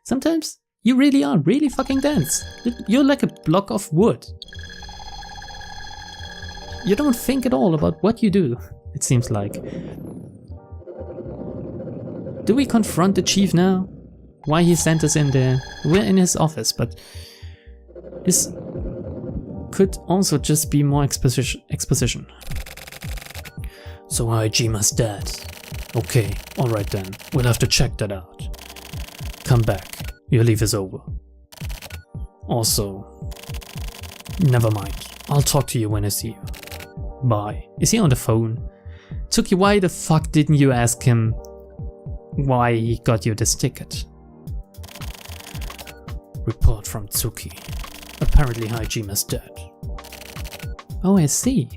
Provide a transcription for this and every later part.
Sometimes you really are really fucking dense. You're like a block of wood. You don't think at all about what you do, it seems like. Do we confront the chief now? Why he sent us in there? We're in his office, but this could also just be more exposition. So Hajima's dead. Okay, alright then. We'll have to check that out. Come back. Your leave is over. Also, never mind. I'll talk to you when I see you. Bye. Is he on the phone? Tsuki, why the fuck didn't you ask him why he got you this ticket? Report from Tsuki. Apparently Hajima's dead. Oh, I see.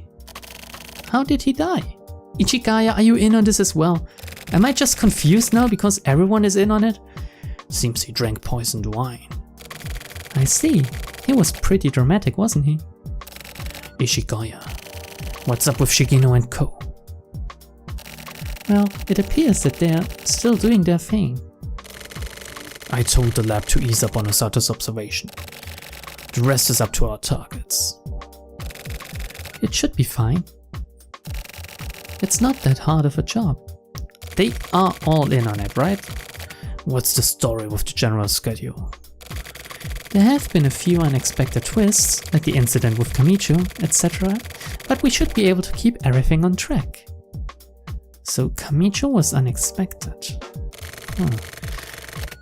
How did he die? Ichigaya, are you in on this as well? Am I just confused now because everyone is in on it? Seems he drank poisoned wine. I see. He was pretty dramatic, wasn't he? Ishigaya. What's up with Shigino and Co? Well, it appears that they're still doing their thing. I told the lab to ease up on Osato's observation. The rest is up to our targets. It should be fine. It's not that hard of a job. They are all in on it, right? What's the story with the general schedule? There have been a few unexpected twists, like the incident with Kamicho, etc., but we should be able to keep everything on track. So Kamicho was unexpected.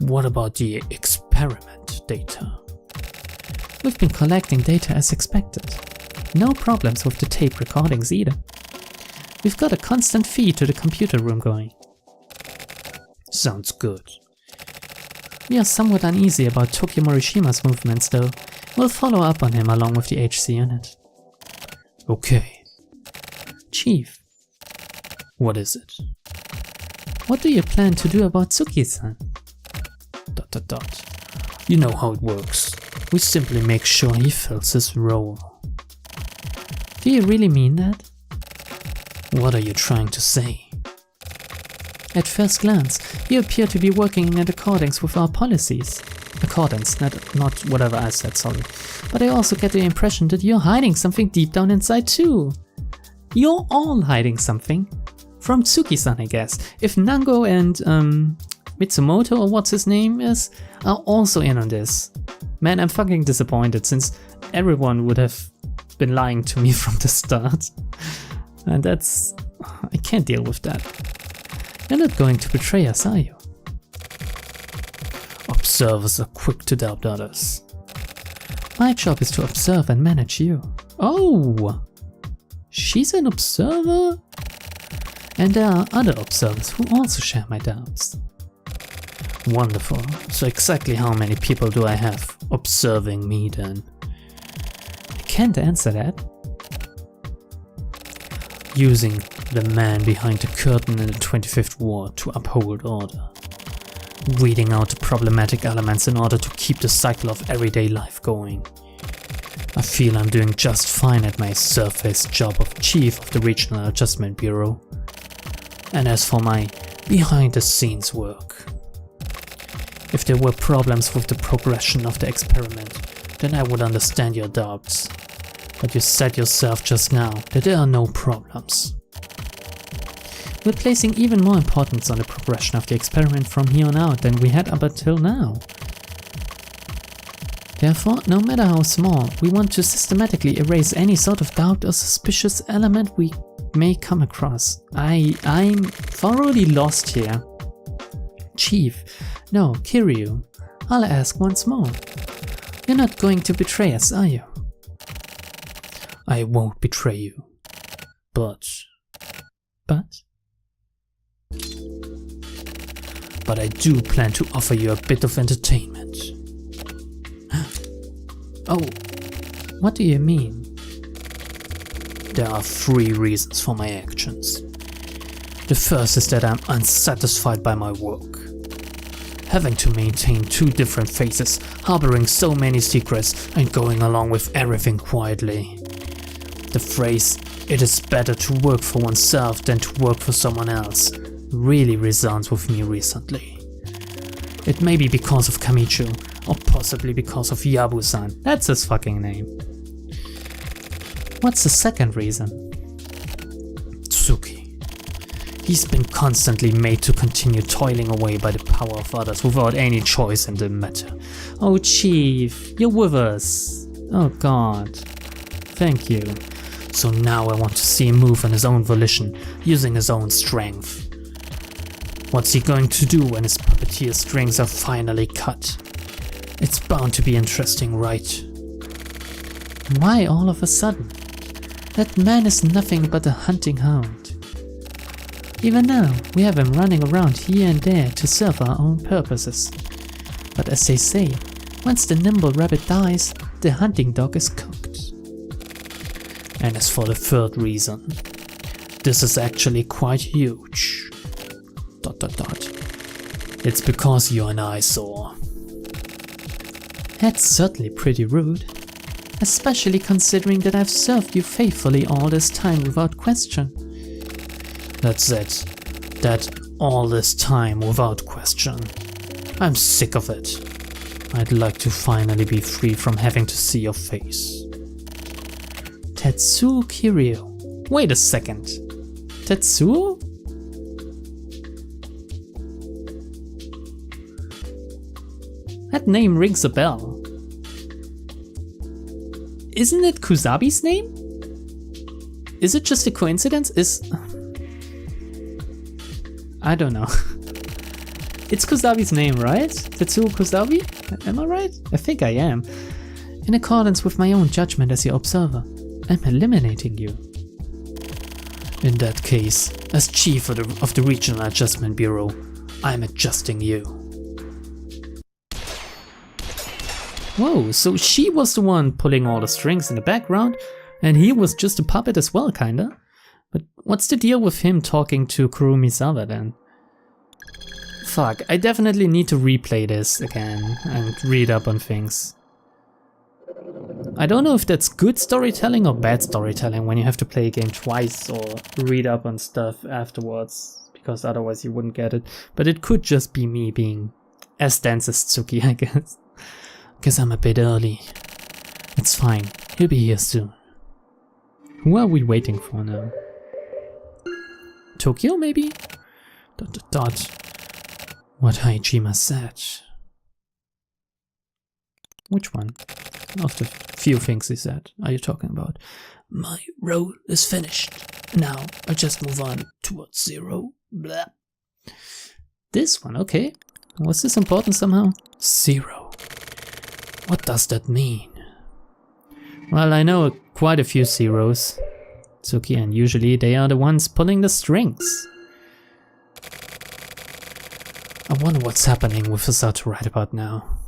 What about the experiment data? We've been collecting data as expected. No problems with the tape recordings either. We've got a constant feed to the computer room going. Sounds good. We are somewhat uneasy about Tokyo Morishima's movements though. We'll follow up on him along with the HC unit. Okay. Chief. What is it? What do you plan to do about Tsuki-san? ... You know how it works. We simply make sure he fills his role. Do you really mean that? What are you trying to say? At first glance, you appear to be working in accordance with our policies. Accordance, not whatever I said, sorry. But I also get the impression that you're hiding something deep down inside too. You're all hiding something. From Tsuki-san, I guess. If Nango and Mitsumoto, or what's his name is, are also in on this. Man, I'm fucking disappointed since everyone would have been lying to me from the start. And that's... I can't deal with that. You're not going to betray us, are you? Observers are quick to doubt others. My job is to observe and manage you. Oh! She's an observer? And there are other observers who also share my doubts. Wonderful. So exactly how many people do I have observing me then? I can't answer that. Using the man behind the curtain in the 25th Ward to uphold order. Weeding out the problematic elements in order to keep the cycle of everyday life going. I feel I'm doing just fine at my surface job of Chief of the Regional Adjustment Bureau. And as for my behind-the-scenes work, if there were problems with the progression of the experiment, then I would understand your doubts. But you said yourself just now that there are no problems. We're placing even more importance on the progression of the experiment from here on out than we had up until now. Therefore, no matter how small, we want to systematically erase any sort of doubt or suspicious element we may come across. I'm thoroughly lost here. Chief, no, Kiryu, I'll ask once more. You're not going to betray us, are you? I won't betray you. But I do plan to offer you a bit of entertainment. Oh, what do you mean? There are 3 reasons for my actions. The first is that I'm unsatisfied by my work. Having to maintain 2 different faces, harboring so many secrets and going along with everything quietly. The phrase, "it is better to work for oneself than to work for someone else," really resounds with me recently. It may be because of Kamicho, or possibly because of Yabu-san. That's his fucking name. What's the second reason? Tsuki. He's been constantly made to continue toiling away by the power of others without any choice in the matter. Oh Chief, you're with us. Oh God. Thank you. So now I want to see him move on his own volition, using his own strength. What's he going to do when his puppeteer strings are finally cut? It's bound to be interesting, right? Why all of a sudden? That man is nothing but a hunting hound. Even now, we have him running around here and there to serve our own purposes. But as they say, once the nimble rabbit dies, the hunting dog is cooked. And as for the third reason, this is actually quite huge. ... It's because you're an eyesore. That's certainly pretty rude. Especially considering that I've served you faithfully all this time without question. That's it. That all this time without question. I'm sick of it. I'd like to finally be free from having to see your face. Tetsuo Kiryu. Wait a second. Tetsuo? That name rings a bell. Isn't it Kusabi's name? Is it just a coincidence? I don't know. It's Kusabi's name, right? Tetsuo Kusabi? Am I right? I think I am. In accordance with my own judgment as your observer, I'm eliminating you. In that case, as chief of the Regional Adjustment Bureau, I'm adjusting you. Whoa, so she was the one pulling all the strings in the background, and he was just a puppet as well, kinda. But what's the deal with him talking to Kurumisawa then? Fuck, I definitely need to replay this again and read up on things. I don't know if that's good storytelling or bad storytelling when you have to play a game twice or read up on stuff afterwards, because otherwise you wouldn't get it. But it could just be me being as dense as Tsuki, I guess. Guess I'm a bit early. It's fine, he'll be here soon. Who are we waiting for now? Tokyo, maybe? ... What Haijima said. Which one of the few things he said are you talking about? My role is finished. Now I'll just move on towards zero. Blah. This one, okay. Was this important somehow? Zero. What does that mean? Well, I know quite a few zeros, Tsuki, and usually they are the ones pulling the strings. I wonder what's happening with Sato right about now.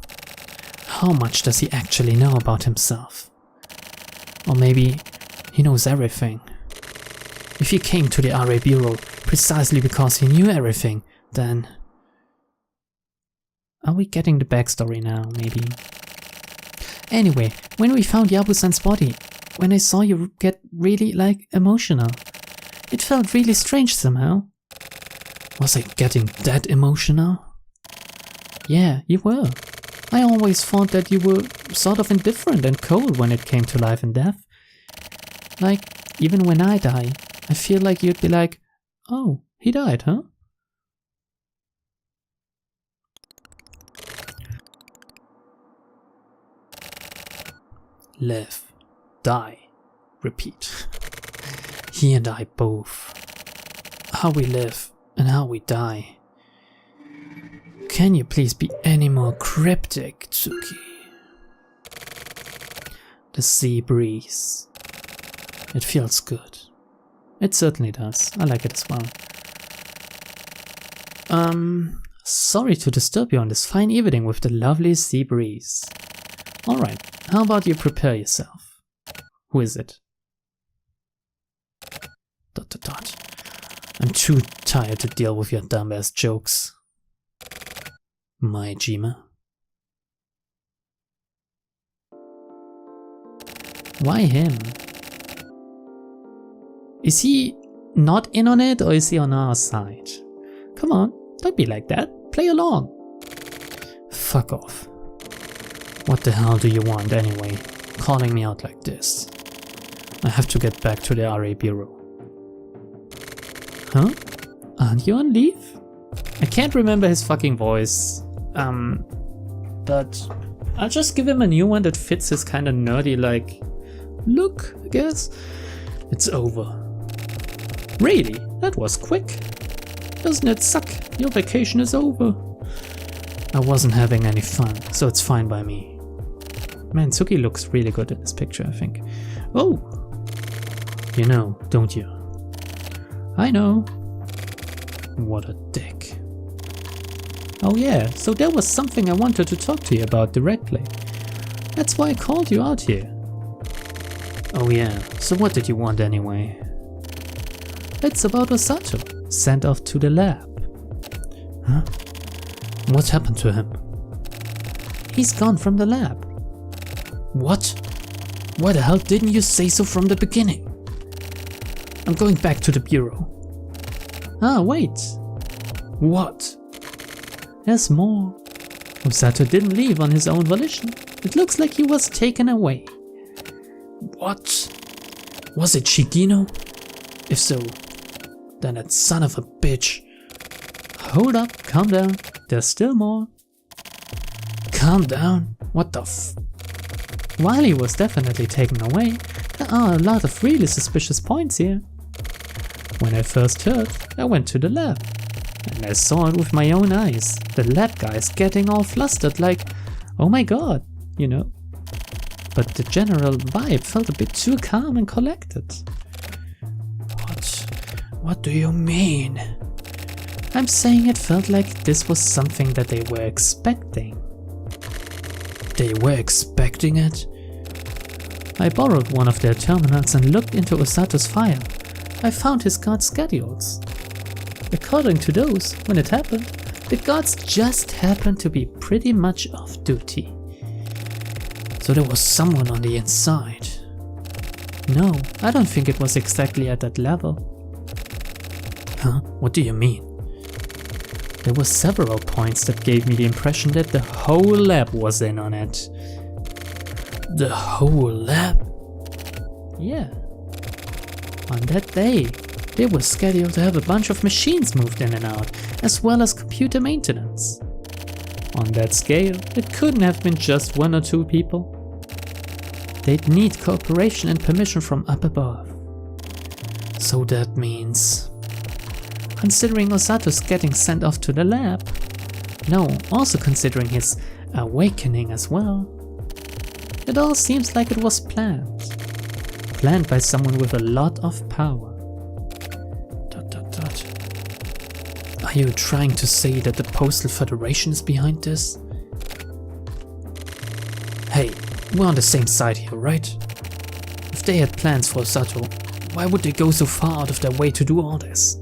How much does he actually know about himself? Or maybe he knows everything. If he came to the RA Bureau precisely because he knew everything, then... Are we getting the backstory now, maybe? Anyway, when we found Yabu-san's body, when I saw you get really, emotional, it felt really strange somehow. Was I getting that emotional? Yeah, you were. I always thought that you were sort of indifferent and cold when it came to life and death. Even when I die, I feel like you'd be like, oh, he died, huh? Live, die, repeat. He and I both. How we live and how we die. Can you please be any more cryptic, Tsuki? The sea breeze. It feels good. It certainly does. I like it as well. Sorry to disturb you on this fine evening with the lovely sea breeze. Alright, how about you prepare yourself? Who is it? ... I'm too tired to deal with your dumbass jokes. My Jima. Why him? Is he not in on it or is he on our side? Come on, don't be like that. Play along. fuck off. What the hell do you want anyway? Calling me out like this. I have to get back to the RA bureau. Huh? Aren't you on leave? I can't remember his fucking voice. But I'll just give him a new one that fits his kind of nerdy like look, I guess. It's over. Really? That was quick. Doesn't it suck? Your vacation is over. I wasn't having any fun, so it's fine by me. Man, Tsuki looks really good in this picture, I think. Oh! You know, don't you? I know. What a dick. Oh yeah, so there was something I wanted to talk to you about directly. That's why I called you out here. Oh yeah, so what did you want anyway? It's about Osato, sent off to the lab. Huh? What happened to him? He's gone from the lab. What? Why the hell didn't you say so from the beginning? I'm going back to the bureau. Ah, wait. What? There's more. Osato didn't leave on his own volition. It looks like he was taken away. What? Was it Shigino? If so, then that son of a bitch. Hold up, calm down. There's still more. Calm down? What the f... While he was definitely taken away, there are a lot of really suspicious points here. When I first heard, I went to the lab. And I saw it with my own eyes. The lab guys getting all flustered like, oh my god, you know. But the general vibe felt a bit too calm and collected. What do you mean? I'm saying it felt like this was something that they were expecting. They were expecting it? I borrowed one of their terminals and looked into Osato's file. I found his guard schedules. According to those, when it happened, the guards just happened to be pretty much off duty. So there was someone on the inside. No, I don't think it was exactly at that level. Huh? What do you mean? There were several points that gave me the impression that the whole lab was in on it. The whole lab? Yeah. On that day, they were scheduled to have a bunch of machines moved in and out, as well as computer maintenance. On that scale, it couldn't have been just one or two people. They'd need cooperation and permission from up above. So that means... Considering Osato's getting sent off to the lab. No, also considering his awakening as well. It all seems like it was planned. Planned by someone with a lot of power. ... Are you trying to say that the Postal Federation is behind this? Hey, we're on the same side here, right? If they had plans for Osato, why would they go so far out of their way to do all this?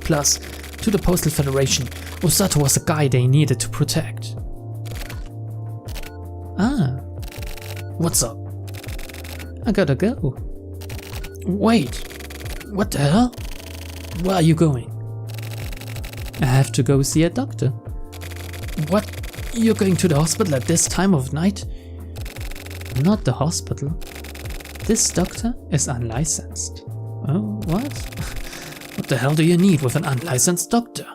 Plus, to the Postal Federation, Osato was a guy they needed to protect. Ah, what's up? I gotta go. Wait, what the hell? Where are you going? I have to go see a doctor. What? You're going to the hospital at this time of night? Not the hospital. This doctor is unlicensed. Oh, what? What the hell do you need with an unlicensed doctor?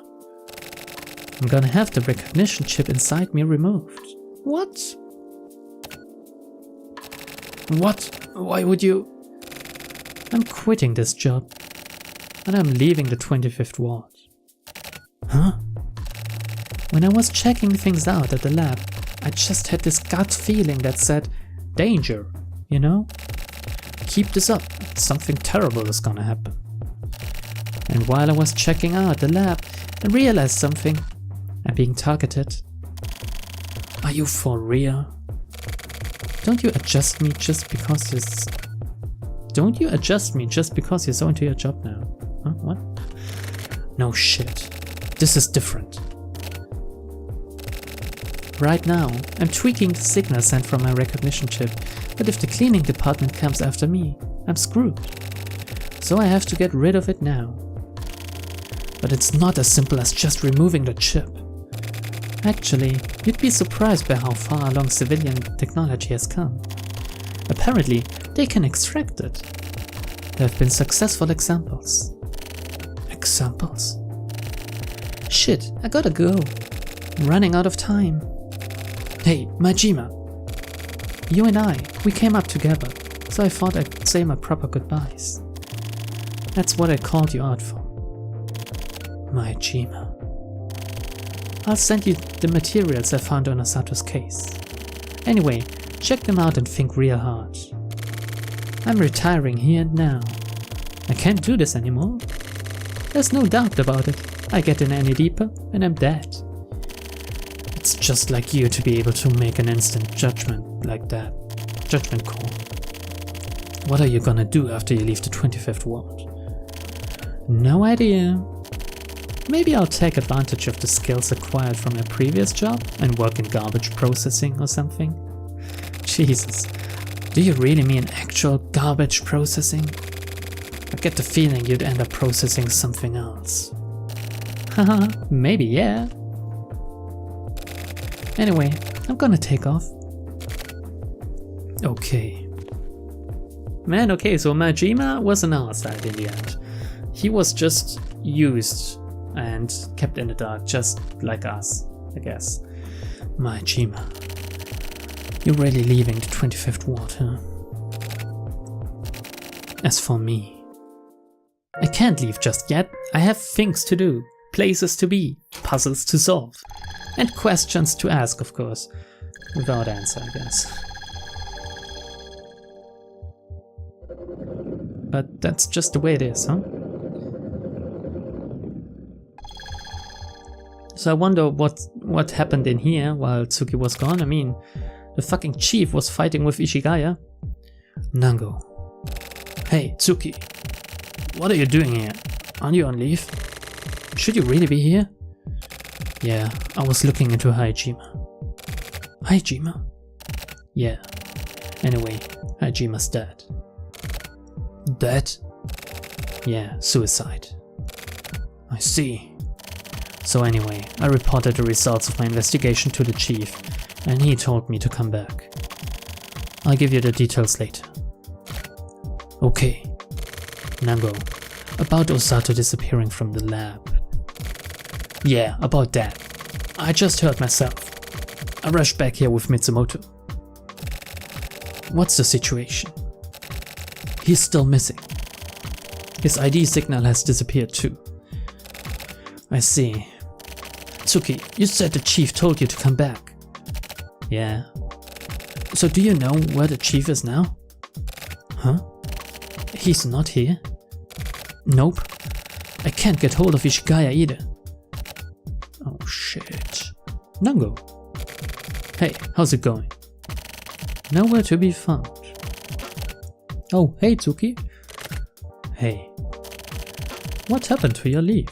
I'm gonna have the recognition chip inside me removed. What? What? Why would you? I'm quitting this job. And I'm leaving the 25th ward. Huh? When I was checking things out at the lab, I just had this gut feeling that said, danger, you know? Keep this up, something terrible is gonna happen. And while I was checking out the lab, I realized something. I'm being targeted. Are you for real? Don't you adjust me just because you're so into your job now? Huh? What? No shit. This is different. Right now, I'm tweaking the signal sent from my recognition chip, but if the cleaning department comes after me, I'm screwed. So I have to get rid of it now. But it's not as simple as just removing the chip. Actually, you'd be surprised by how far along civilian technology has come. Apparently, they can extract it. There have been successful examples. Examples? Shit, I gotta go. I'm running out of time. Hey, Majima. You and I, we came up together, so I thought I'd say my proper goodbyes. That's what I called you out for. Majima. I'll send you the materials I found on Osato's case. Anyway, check them out and think real hard. I'm retiring here and now. I can't do this anymore. There's no doubt about it. I get in any deeper and I'm dead. It's just like you to be able to make an instant judgment like that. Judgment call. What are you gonna do after you leave the 25th Ward? No idea. Maybe I'll take advantage of the skills acquired from my previous job and work in garbage processing or something. Jesus, do you really mean actual garbage processing? I get the feeling you'd end up processing something else. Haha, maybe yeah. Anyway, I'm gonna take off. Okay. Man, okay, so Majima was on our side in the end. He was just used and kept in the dark, just like us, I guess. Majima. You're really leaving the 25th Ward, huh? As for me, I can't leave just yet. I have things to do, places to be, puzzles to solve, and questions to ask, of course. Without answer, I guess. But that's just the way it is, huh? So I wonder what happened in here while Tsuki was gone. I mean, the fucking chief was fighting with Ishigaya. Nango. Hey, Tsuki. What are you doing here? Aren't you on leave? Should you really be here? Yeah, I was looking into Haijima. Haijima? Yeah. Anyway, Haijima's dead. Dead? Yeah, suicide. I see. So anyway, I reported the results of my investigation to the chief, and he told me to come back. I'll give you the details later. Okay. Nango, about Osato disappearing from the lab. Yeah, about that. I just heard myself. I rushed back here with Mitsumoto. What's the situation? He's still missing. His ID signal has disappeared too. I see. Tsuki, you said the chief told you to come back. Yeah. So do you know where the chief is now? Huh? He's not here? Nope. I can't get hold of Ishigaya either. Oh shit. Nango. Hey, how's it going? Nowhere to be found. Oh, hey Tsuki. Hey. What happened to your leave?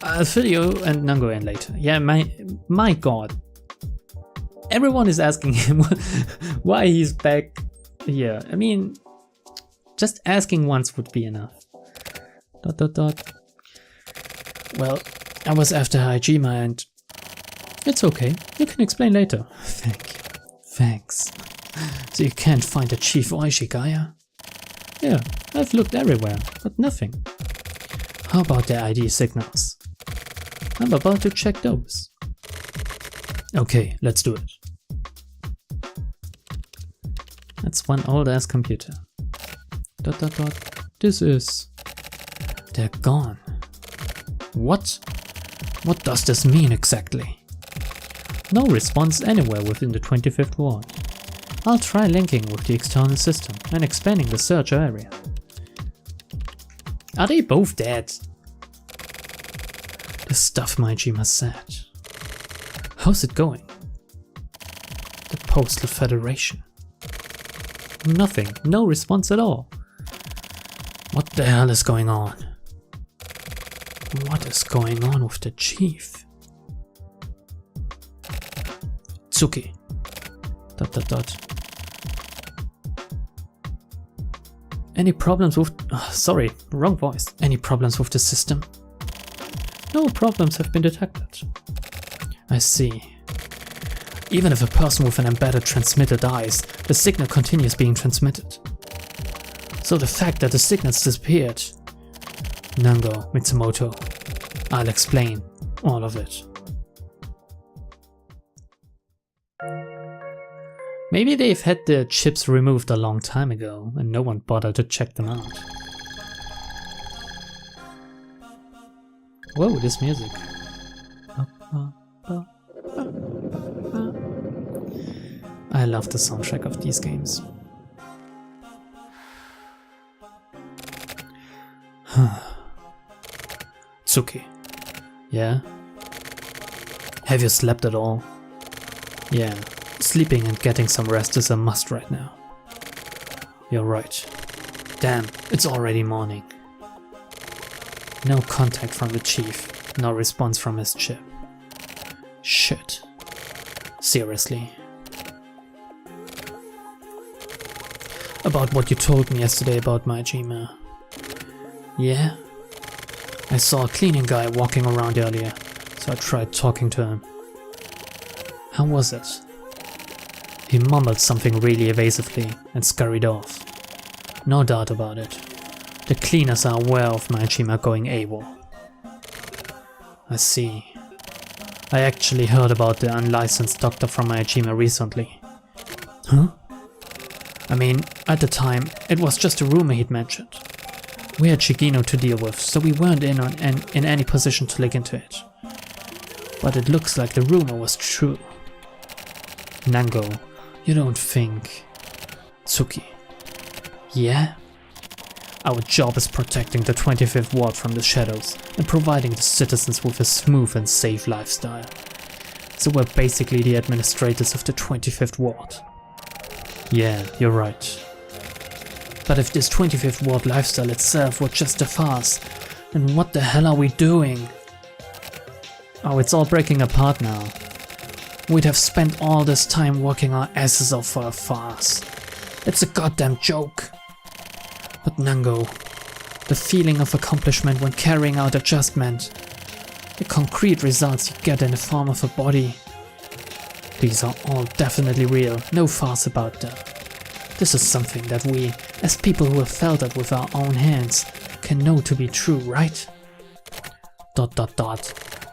I'll fill you and Nango in later. Yeah, my god. Everyone is asking him why he's back here. I mean, just asking once would be enough. ... Well, I was after Haijima and... It's okay, you can explain later. Thank you. Thanks. So you can't find the chief or Ishigaya? Yeah, I've looked everywhere, but nothing. How about their ID signals? I'm about to check those. Okay, let's do it. That's one old-ass computer. ... This is... They're gone. What? What does this mean exactly? No response anywhere within the 25th Ward. I'll try linking with the external system and expanding the search area. Are they both dead? The stuff Majima said. How's it going? The Postal Federation. Nothing, no response at all. What the hell is going on? What is going on with the chief? Tsuki. ... Any problems with... sorry, wrong voice. Any problems with the system? No problems have been detected. I see. Even if a person with an embedded transmitter dies, the signal continues being transmitted. So the fact that the signals disappeared... Nango, Mitsumoto, I'll explain all of it. Maybe they've had the chips removed a long time ago and no one bothered to check them out. Whoa, this music. I love the soundtrack of these games. Tsuki. Yeah? Have you slept at all? Yeah, sleeping and getting some rest is a must right now. You're right. Damn, it's already morning. No contact from the chief, no response from his chip. Shit. Seriously. About what you told me yesterday about Majima. Yeah? I saw a cleaning guy walking around earlier, so I tried talking to him. How was it? He mumbled something really evasively and scurried off. No doubt about it. The cleaners are aware of Majima going AWOL. I see. I actually heard about the unlicensed doctor from Majima recently. Huh? I mean, at the time, it was just a rumor he'd mentioned. We had Shigino to deal with, so we weren't in any position to look into it. But it looks like the rumor was true. Nango, you don't think... Tsuki. Yeah? Our job is protecting the 25th Ward from the shadows and providing the citizens with a smooth and safe lifestyle. So we're basically the administrators of the 25th Ward. Yeah, you're right. But if this 25th Ward lifestyle itself were just a farce, then what the hell are we doing? Oh, it's all breaking apart now. We'd have spent all this time working our asses off for a farce. It's a goddamn joke. But Nango, the feeling of accomplishment when carrying out adjustment, the concrete results you get in the form of a body, these are all definitely real, no farce about them. This is something that we, as people who have felt it with our own hands, can know to be true, right? ...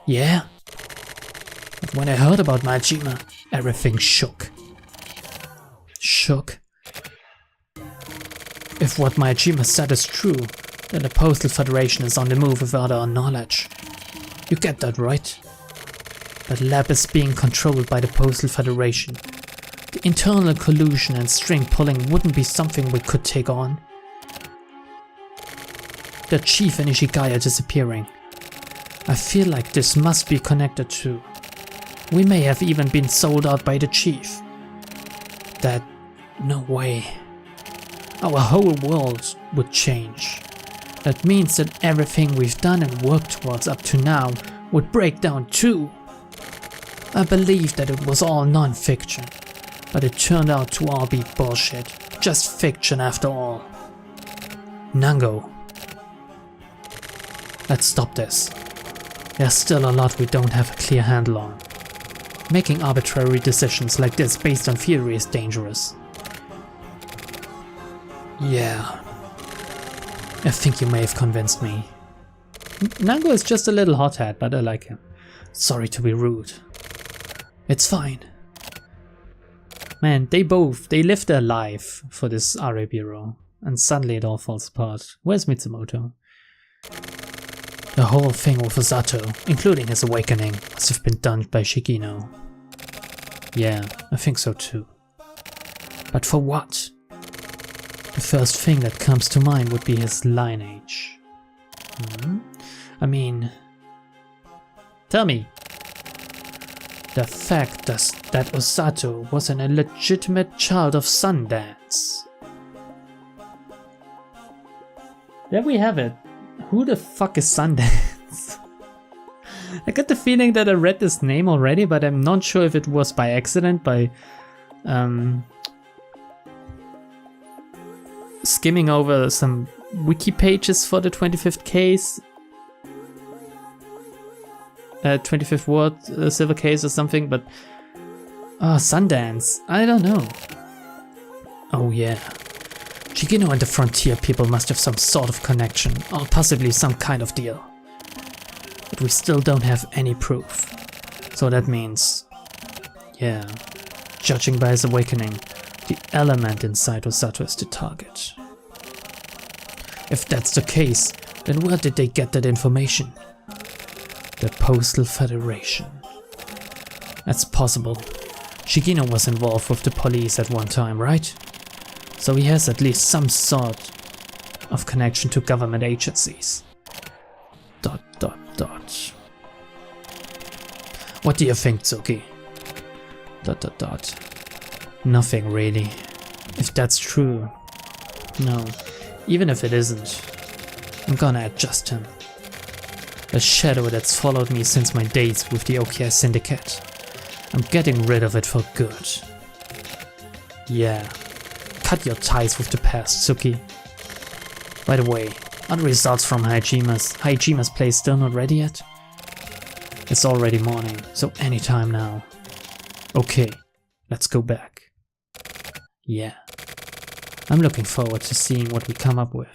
Yeah? But when I heard about Majima, everything shook. Shook? If what Majima said is true, then the Postal Federation is on the move without our knowledge. You get that, right? That lab is being controlled by the Postal Federation. The internal collusion and string pulling wouldn't be something we could take on. The chief and Ishigaya disappearing. I feel like this must be connected too. We may have even been sold out by the chief. That... no way. Our whole world would change. That means that everything we've done and worked towards up to now would break down too. I believed that it was all non-fiction, but it turned out to all be bullshit. Just fiction after all. Nango. Let's stop this. There's still a lot we don't have a clear handle on. Making arbitrary decisions like this based on theory is dangerous. Yeah. I think you may have convinced me. Nango is just a little hothead, but I like him. Sorry to be rude. It's fine. Man, they live their life for this RA Bureau, and suddenly it all falls apart. Where's Mitsumoto? The whole thing with Osato, including his awakening, must have been done by Shigino. Yeah, I think so too. But for what? The first thing that comes to mind would be his lineage. I mean... Tell me. The fact that Osato was an illegitimate child of Sundance. There we have it. Who the fuck is Sundance? I got the feeling that I read this name already, but I'm not sure if it was by accident, by skimming over some wiki pages for the 25th case. 25th Ward silver case or something, but... Oh, Sundance. I don't know. Oh yeah. Shigino and the Frontier people must have some sort of connection, or possibly some kind of deal. But we still don't have any proof. So that means... Yeah, judging by his awakening, the element inside Osato is the target. If that's the case, then where did they get that information? The Postal Federation. That's possible. Shigino was involved with the police at one time, right? So he has at least some sort of connection to government agencies. ... What do you think, Tsuki? ... Nothing really. If that's true. No, even if it isn't, I'm gonna adjust him. A shadow that's followed me since my days with the OKI Syndicate. I'm getting rid of it for good. Yeah, cut your ties with the past, Tsuki. By the way, are the results from Hajima's place still not ready yet? It's already morning, so anytime now. Okay, let's go back. Yeah, I'm looking forward to seeing what we come up with.